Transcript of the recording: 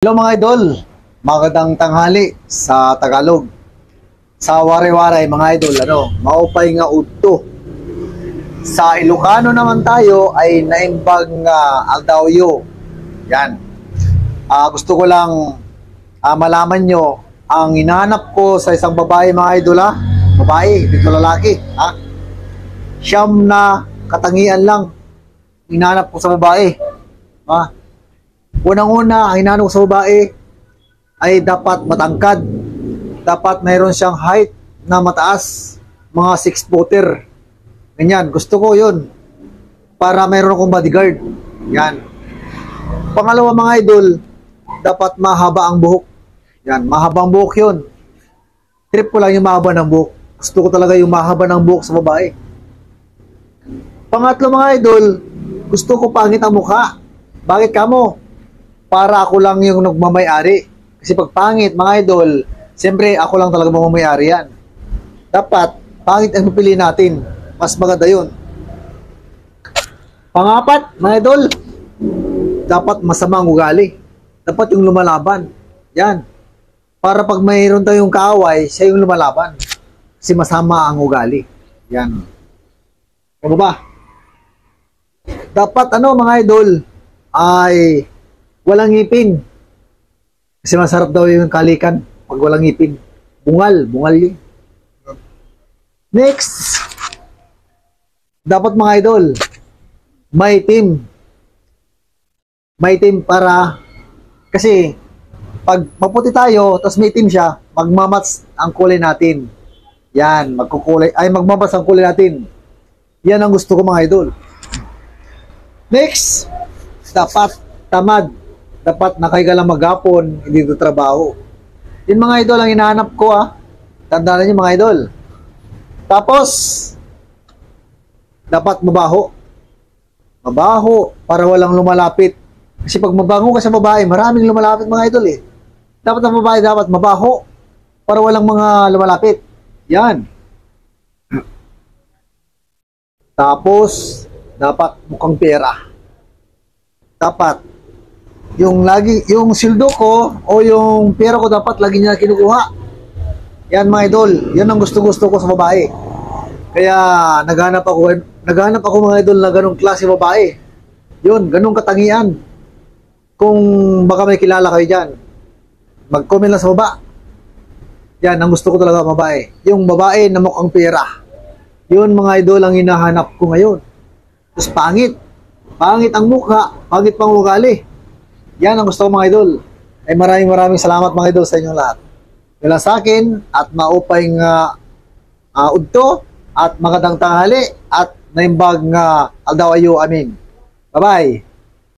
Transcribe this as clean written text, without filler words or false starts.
Hello mga idol, magandang tanghali sa Tagalog. Sa wari-waray mga idol, maupay nga udto. Sa Ilocano naman tayo ay naimbag nga aldawyo. Yan. Gusto ko lang malaman nyo, ang hinahanap ko sa isang babae mga idol babae, dito lalaki siyam na katangian lang hinahanap ko sa babae. Unang-una, ang hinahanap ko sa babae ay dapat matangkad. Dapat mayroon siyang height na mataas, mga 6-footer. Ganyan, gusto ko yun. Para mayroon akong bodyguard. Yan. Pangalawa mga idol, dapat mahaba ang buhok. Yan, mahabang buhok yun. Trip ko lang yung mahaba ng buhok. Gusto ko talaga yung mahaba ng buhok sa babae. Pangatlo mga idol, gusto ko pangit ang mukha. Bakit kamo? Para ako lang yung nagmamay-ari. Kasi pag pangit, mga idol, siyempre ako lang talaga mamamay-ari yan. Dapat, pangit ang pipili natin. Mas maganda yun. Pangapat, mga idol, dapat masama ang ugali. Dapat yung lumalaban. Yan. Para pag mayroon tayong kaaway, siya yung lumalaban. Kasi masama ang ugali. Yan. Ano ba? Dapat, mga idol, ay walang ngipin. Kasi masarap daw yung kalikan pag walang ngipin. Bungal yun. Next, dapat mga idol, may team. May team para, kasi pag maputi tayo, tapos may team siya, magmamats ang kulay natin. Yan, magmamats ang kulay natin. Yan ang gusto ko mga idol. Next, dapat tamad. Dapat nakahiga lang maghapon, hindi ito trabaho. Yun mga idol ang hinahanap ko Tandaan niyo mga idol. Tapos, dapat mabaho. Mabaho para walang lumalapit. Kasi pag mabango ka sa babae, maraming lumalapit mga idol Dapat ang babae dapat mabaho para walang mga lumalapit. Yan. Tapos, dapat mukhang pera. Dapat yung sildo ko o yung pera ko dapat lagi niya kinukuha. Yan mga idol, yan ang gusto-gusto ko sa babae. Kaya naghanap ako mga idol na ganong klase babae. Yun, ganong katangian. Kung baka may kilala kayo dyan, mag-comment lang sa baba. Yan, ang gusto ko talaga babae. Yung babae na mukhang pera. Yun mga idol ang hinahanap ko ngayon. Tapos pangit. Pangit ang mukha, pangit pang ugali. Yan ang gusto ko mga idol. Ay maraming salamat mga idol sa inyong lahat. Mula sa akin at maupay nga udto at magandang tanghali at naimbag nga aldaw ayo amin. Bye-bye.